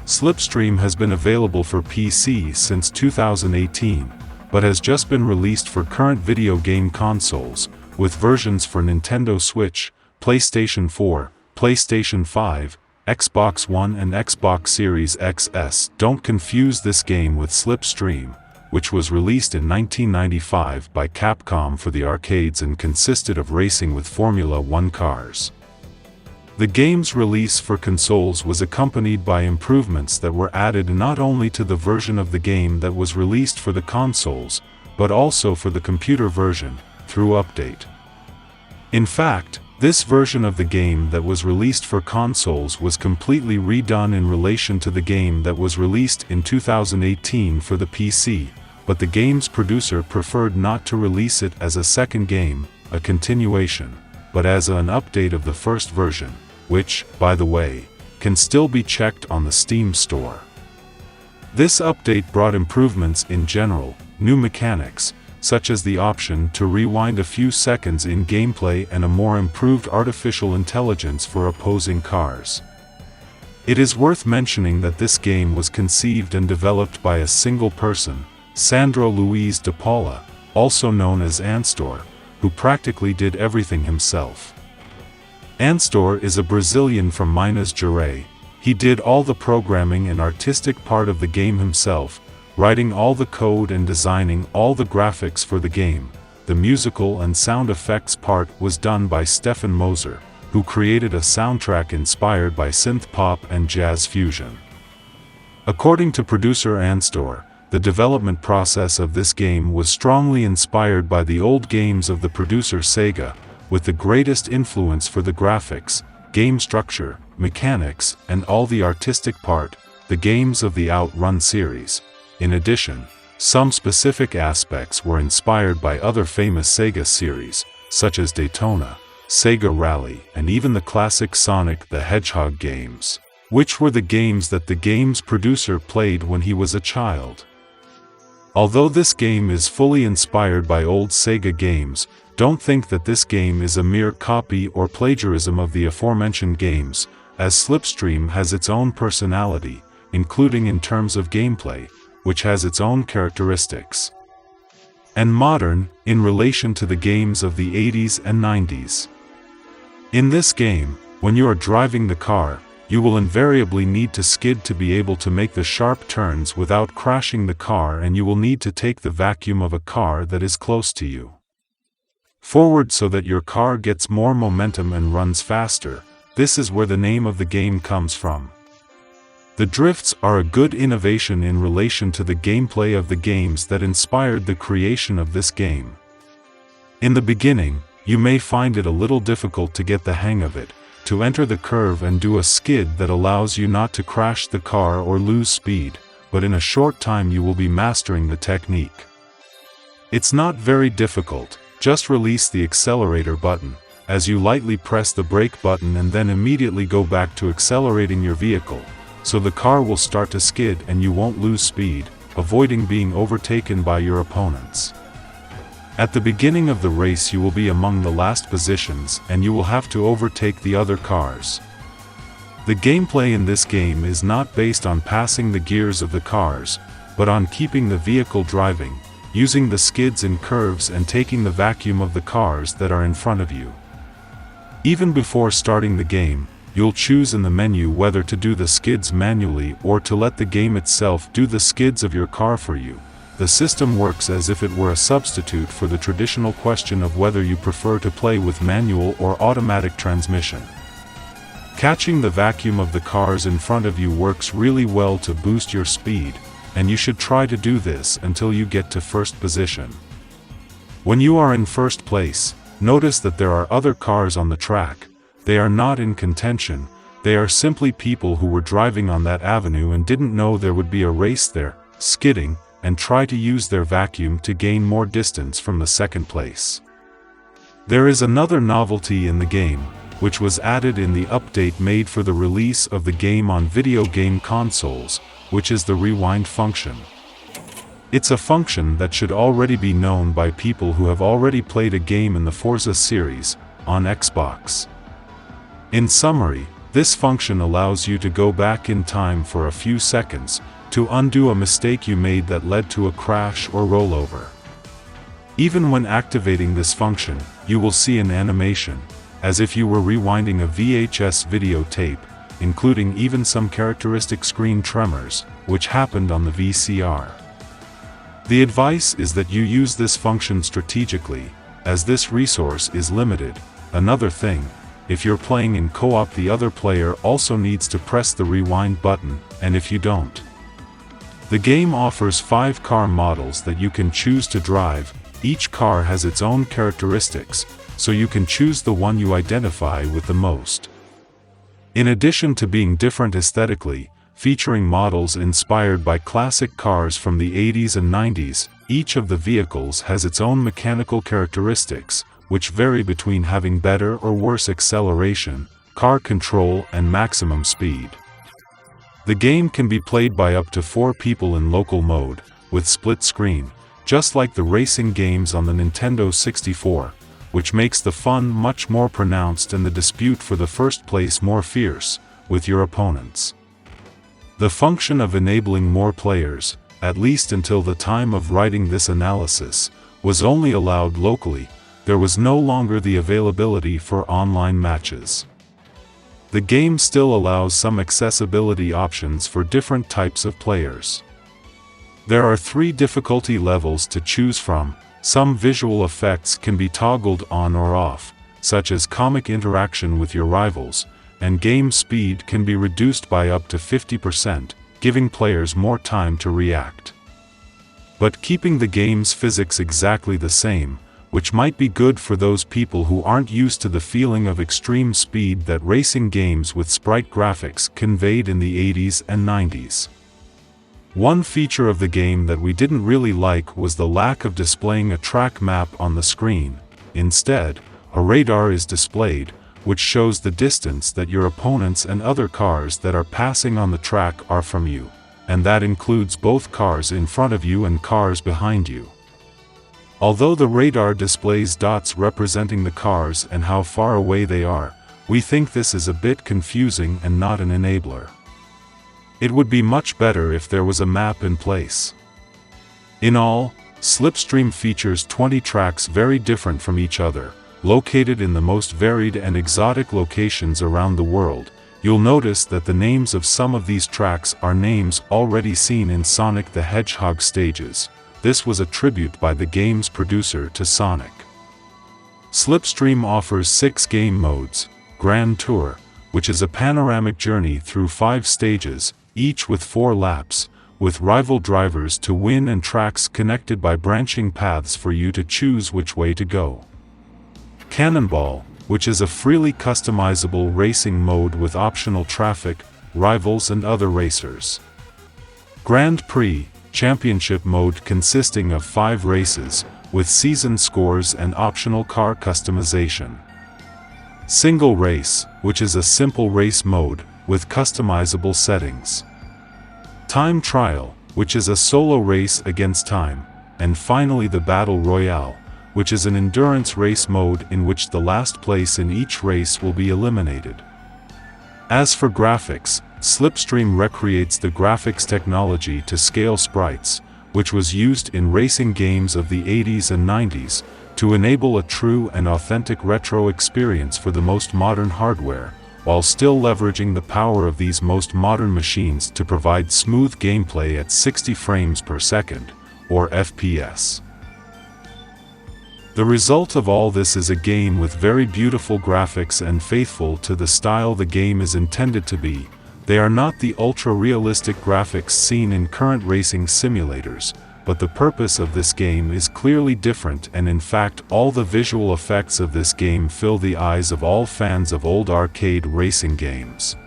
Slipstream has been available for PC since 2018, but has just been released for current video game consoles, with versions for Nintendo Switch, PlayStation 4, PlayStation 5, Xbox One and Xbox Series XS. Don't confuse this game with Slipstream, which was released in 1995 by Capcom for the arcades and consisted of racing with Formula 1 cars. The game's release for consoles was accompanied by improvements that were added not only to the version of the game that was released for the consoles, but also for the computer version, through update. In fact, this version of the game that was released for consoles was completely redone in relation to the game that was released in 2018 for the PC, but the game's producer preferred not to release it as a second game, a continuation, but as an update of the first version, which, by the way, can still be checked on the Steam store. This update brought improvements in general, new mechanics, such as the option to rewind a few seconds in gameplay and a more improved artificial intelligence for opposing cars. It is worth mentioning that this game was conceived and developed by a single person, Sandro Luiz de Paula, also known as Ansdor, who practically did everything himself. Ansdor is a Brazilian from Minas Gerais. He did all the programming and artistic part of the game himself, writing all the code and designing all the graphics for the game. The musical and sound effects part was done by Stefan Moser, who created a soundtrack inspired by synth pop and jazz fusion. According to producer Ansdor, the development process of this game was strongly inspired by the old games of the producer Sega, with the greatest influence for the graphics, game structure, mechanics, and all the artistic part, the games of the Outrun series. In addition, some specific aspects were inspired by other famous Sega series, such as Daytona, Sega Rally, and even the classic Sonic the Hedgehog games, which were the games that the game's producer played when he was a child. Although this game is fully inspired by old Sega games, don't think that this game is a mere copy or plagiarism of the aforementioned games, as Slipstream has its own personality, including in terms of gameplay, which has its own characteristics. And modern, in relation to the games of the 80s and 90s. In this game, when you are driving the car, you will invariably need to skid to be able to make the sharp turns without crashing the car, and you will need to take the vacuum of a car that is close to you forward so that your car gets more momentum and runs faster. This is where the name of the game comes from. The drifts are a good innovation in relation to the gameplay of the games that inspired the creation of this game. In the beginning, you may find it a little difficult to get the hang of it, to enter the curve and do a skid that allows you not to crash the car or lose speed, but in a short time you will be mastering the technique. It's not very difficult. Just release the accelerator button, as you lightly press the brake button and then immediately go back to accelerating your vehicle, so the car will start to skid and you won't lose speed, avoiding being overtaken by your opponents. At the beginning of the race you will be among the last positions and you will have to overtake the other cars. The gameplay in this game is not based on passing the gears of the cars, but on keeping the vehicle driving, using the skids and curves and taking the vacuum of the cars that are in front of you. Even before starting the game, you'll choose in the menu whether to do the skids manually or to let the game itself do the skids of your car for you. The system works as if it were a substitute for the traditional question of whether you prefer to play with manual or automatic transmission. Catching the vacuum of the cars in front of you works really well to boost your speed, and you should try to do this until you get to first position. When you are in first place, notice that there are other cars on the track. They are not in contention, they are simply people who were driving on that avenue and didn't know there would be a race there, skidding, and try to use their vacuum to gain more distance from the second place. There is another novelty in the game, which was added in the update made for the release of the game on video game consoles, which is the rewind function. It's a function that should already be known by people who have already played a game in the Forza series, on Xbox. In summary, This function allows you to go back in time for a few seconds to undo a mistake you made that led to a crash or rollover. Even when activating this function, you will see an animation, as if you were rewinding a VHS videotape, including even some characteristic screen tremors, which happened on the VCR. The advice is that you use this function strategically, as this resource is limited. Another thing, if you're playing in co-op, the other player also needs to press the rewind button, and if you don't. The game offers 5 car models that you can choose to drive. Each car has its own characteristics, so you can choose the one you identify with the most. In addition to being different aesthetically, featuring models inspired by classic cars from the 80s and 90s, each of the vehicles has its own mechanical characteristics, which vary between having better or worse acceleration, car control, and maximum speed. The game can be played by up to 4 people in local mode, with split screen, just like the racing games on the Nintendo 64, which makes the fun much more pronounced and the dispute for the first place more fierce, with your opponents. The function of enabling more players, at least until the time of writing this analysis, was only allowed locally. There was no longer the availability for online matches. The game still allows some accessibility options for different types of players. There are 3 difficulty levels to choose from. Some visual effects can be toggled on or off, such as comic interaction with your rivals, and game speed can be reduced by up to 50%, giving players more time to react. But keeping the game's physics exactly the same, which might be good for those people who aren't used to the feeling of extreme speed that racing games with sprite graphics conveyed in the 80s and 90s. One feature of the game that we didn't really like was the lack of displaying a track map on the screen. Instead, a radar is displayed, which shows the distance that your opponents and other cars that are passing on the track are from you, and that includes both cars in front of you and cars behind you. Although the radar displays dots representing the cars and how far away they are, we think this is a bit confusing and not an enabler. It would be much better if there was a map in place. In all, Slipstream features 20 tracks very different from each other, located in the most varied and exotic locations around the world. You'll notice that the names of some of these tracks are names already seen in Sonic the Hedgehog stages. This was a tribute by the game's producer to Sonic. Slipstream offers 6 game modes: Grand Tour, which is a panoramic journey through 5 stages, each with 4 laps, with rival drivers to win and tracks connected by branching paths for you to choose which way to go. Cannonball, which is a freely customizable racing mode with optional traffic, rivals and other racers. Grand Prix, championship mode consisting of 5 races, with season scores and optional car customization. Single Race, which is a simple race mode, with customizable settings. Time Trial, which is a solo race against time. And finally the Battle Royale, which is an endurance race mode in which the last place in each race will be eliminated. As for graphics, Slipstream recreates the graphics technology to scale sprites, which was used in racing games of the 80s and 90s, to enable a true and authentic retro experience for the most modern hardware, while still leveraging the power of these most modern machines to provide smooth gameplay at 60 frames per second, or FPS. The result of all this is a game with very beautiful graphics and faithful to the style the game is intended to be. They are not the ultra-realistic graphics seen in current racing simulators, but the purpose of this game is clearly different, and in fact all the visual effects of this game fill the eyes of all fans of old arcade racing games.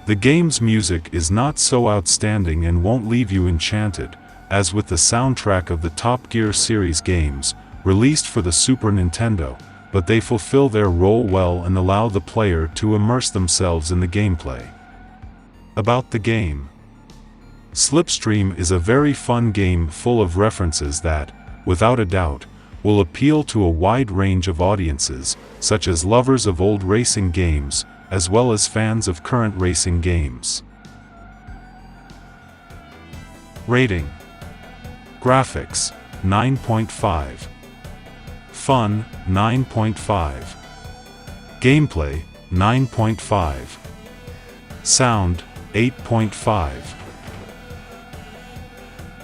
The game's music is not so outstanding and won't leave you enchanted, as with the soundtrack of the Top Gear series games, released for the Super Nintendo, but they fulfill their role well and allow the player to immerse themselves in the gameplay. About the game. Slipstream is a very fun game full of references that, without a doubt, will appeal to a wide range of audiences, such as lovers of old racing games, as well as fans of current racing games. Rating: Graphics, 9.5. Fun, 9.5. Gameplay, 9.5. Sound, 8.5.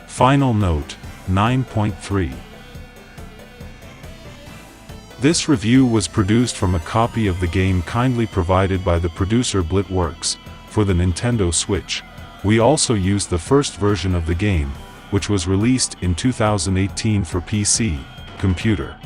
Final note, 9.3. This review was produced from a copy of the game kindly provided by the producer BlitWorks for the Nintendo Switch. We also used the first version of the game, which was released in 2018 for PC, computer.